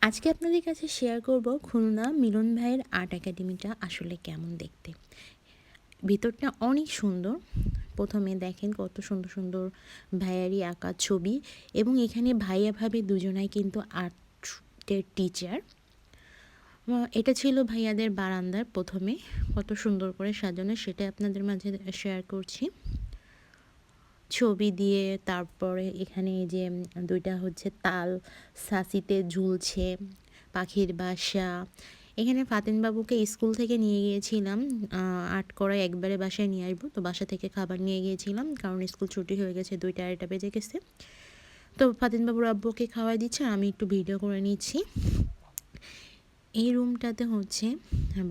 আজকে আপনাদের কাছে শেয়ার করব খুলনা মিলন ভাইয়ের আর্ট একাডেমিটা আসলে কেমন দেখতে। ভিতরটা অনেক সুন্দর। প্রথমে দেখেন কত সুন্দর সুন্দর ভাইয়ারই আঁকা ছবি, এবং এখানে ভাইয়া ভাবি দুজনাই কিন্তু আর্টের টিচার। এটা ছিল ভাইয়াদের বারান্দার প্রথমে, কত সুন্দর করে সাজানো সেটা আপনাদের মাঝে শেয়ার করছি ছবি দিয়ে। তারপরে এখানে এই যে দুইটা হচ্ছে তাল সাসিতে ঝুলছে, পাখির বাসা। এখানে ফাতিনবাবুকে স্কুল থেকে নিয়ে গিয়েছিলাম, আর্ট করায় একবারে বাসায় নিয়ে আসবো, তো বাসা থেকে খাবার নিয়ে গিয়েছিলাম কারণ স্কুল ছুটি হয়ে গেছে, 2টা 2:30 বেজে গেছে। তো ফাতিনবাবুর আব্বুকে খাওয়াই দিচ্ছে, আমি একটু ভিডিও করে নিচ্ছি। এই রুমটাতে হচ্ছে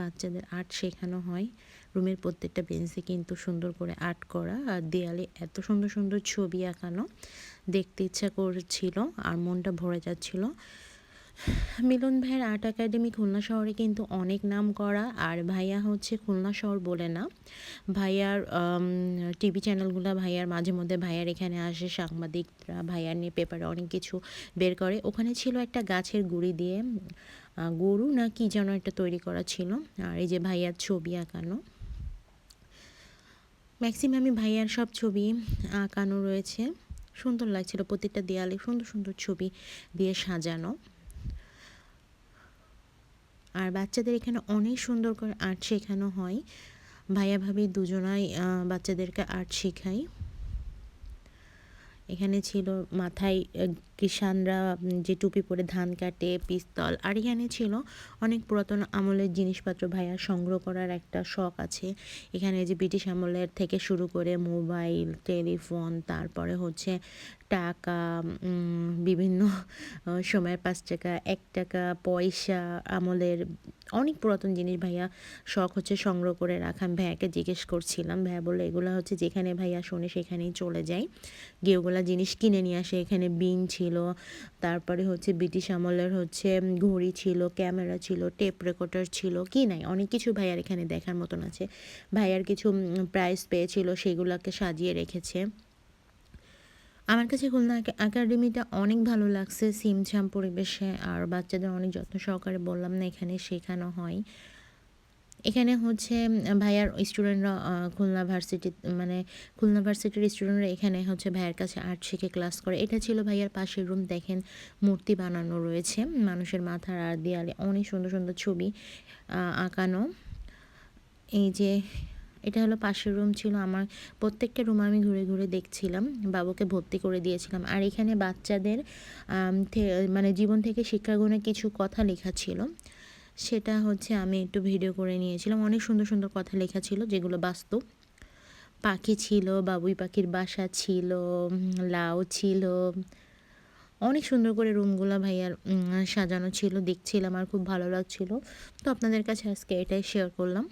বাচ্চাদের আর্ট শেখানো হয়। রুমের প্রত্যেকটা বেঞ্চে কিন্তু সুন্দর করে আর্ট করা, আর দেয়ালে এত সুন্দর সুন্দর ছবি আঁকানো, দেখতে ইচ্ছা করছিল আর মনটা ভরে যাচ্ছিল। মিলন ভাইয়ের আর্ট একাডেমি খুলনা শহরে কিন্তু অনেক নাম করা, আর ভাইয়া হচ্ছে খুলনা শহর বলে না, ভাইয়ার টিভি চ্যানেলগুলো ভাইয়ার মাঝে মধ্যে ভাইয়ার এখানে আসে, সাংবাদিকরা ভাইয়ার নিয়ে পেপারে অনেক কিছু বের করে। ওখানে ছিল একটা গাছের গুঁড়ি দিয়ে গরু না কি যেন একটা তৈরি করা ছিল, আর এই যে ভাইয়ার ছবি আঁকানো, ম্যাক্সিমামই ভাইয়ার সব ছবি আঁকানো রয়েছে। সুন্দর লাগছিল, প্রত্যেকটা দেয়ালে সুন্দর সুন্দর ছবি দিয়ে সাজানো। আর বাচ্চাদের এখানে অনেক সুন্দর করে আর্ট শেখানো হয়। ভাইয়া ভাবি দুজনাই বাচ্চাদেরকে আর্ট শেখায়। এখানে ছিল মাথায় কিষানরা যে টুপি পরে ধান কাটে, পিস্তল। আর এখানে ছিল অনেক পুরাতন আমলের জিনিসপত্র, ভাইয়ার সংগ্রহ করার একটা শখ আছে। এখানে যে ব্রিটিশ আমলের থেকে শুরু করে মোবাইল, টেলিফোন, তারপরে হচ্ছে টাকা, বিভিন্ন সময়ের 5 টাকা, 1 টাকা, পয়সা আমলের অনেক পুরাতন জিনিস ভাইয়া শখ হচ্ছে সংগ্রহ করে রাখা। আমি ভাইয়াকে জিজ্ঞেস করছিলাম, ভাইয়া বললো এগুলো হচ্ছে যেখানে ভাইয়া শোনে সেখানেই চলে যায়, গিয়ে ওগুলা জিনিস কিনে নিয়ে আসে। এখানে বিন ছিল, তারপরে হচ্ছে ব্রিটিশ আমলের হচ্ছে ঘড়ি ছিল, ক্যামেরা ছিল, টেপ রেকর্ডার ছিল, কি নাই অনেক কিছু ভাইয়ার এখানে দেখার মতন আছে। ভাইয়ার কিছু প্রাইজ পেয়েছিল, সেগুলোকে সাজিয়ে রেখেছে। আমার কাছে খুলনা একাডেমিটা অনেক ভালো লাগছে, ছিমছাম পরিবেশে, আর বাচ্চাদের অনেক যত্ন সহকারে, বললাম না এখানে শেখানো হয়। এখানে হচ্ছে ভাইয়ার স্টুডেন্টরা খুলনা ভার্সিটি, মানে খুলনা ভার্সিটির স্টুডেন্টরা এখানে হচ্ছে ভাইয়ার কাছে আর্ট শিখে ক্লাস করে। এটা ছিল ভাইয়ার পাশের রুম, দেখেন মূর্তি বানানো রয়েছে মানুষের মাথার, আর দেয়ালে অনেক সুন্দর সুন্দর ছবি আঁকানো। এই যে এটা হলো পাশের রুম ছিল আমার। প্রত্যেকটা রুম আমি ঘুরে ঘুরে দেখছিলাম, বাবুকে ভর্তি করে দিয়েছিলাম। আর এখানে বাচ্চাদের মানে জীবন থেকে শিক্ষাগুণে কিছু কথা লেখা ছিল, সেটা হচ্ছে আমি একটু ভিডিও করে নিয়েছিলাম। অনেক সুন্দর সুন্দর কথা লেখা ছিল যেগুলো বাস্তব। পাখি ছিল, বাবুই পাখির বাসা ছিল, লাউ ছিল। অনেক সুন্দর করে রুমগুলো ভাইয়ার সাজানো ছিল, দেখছিলাম আর খুব ভালো লাগছিল। তো আপনাদের কাছে আজকে এটাই শেয়ার করলাম।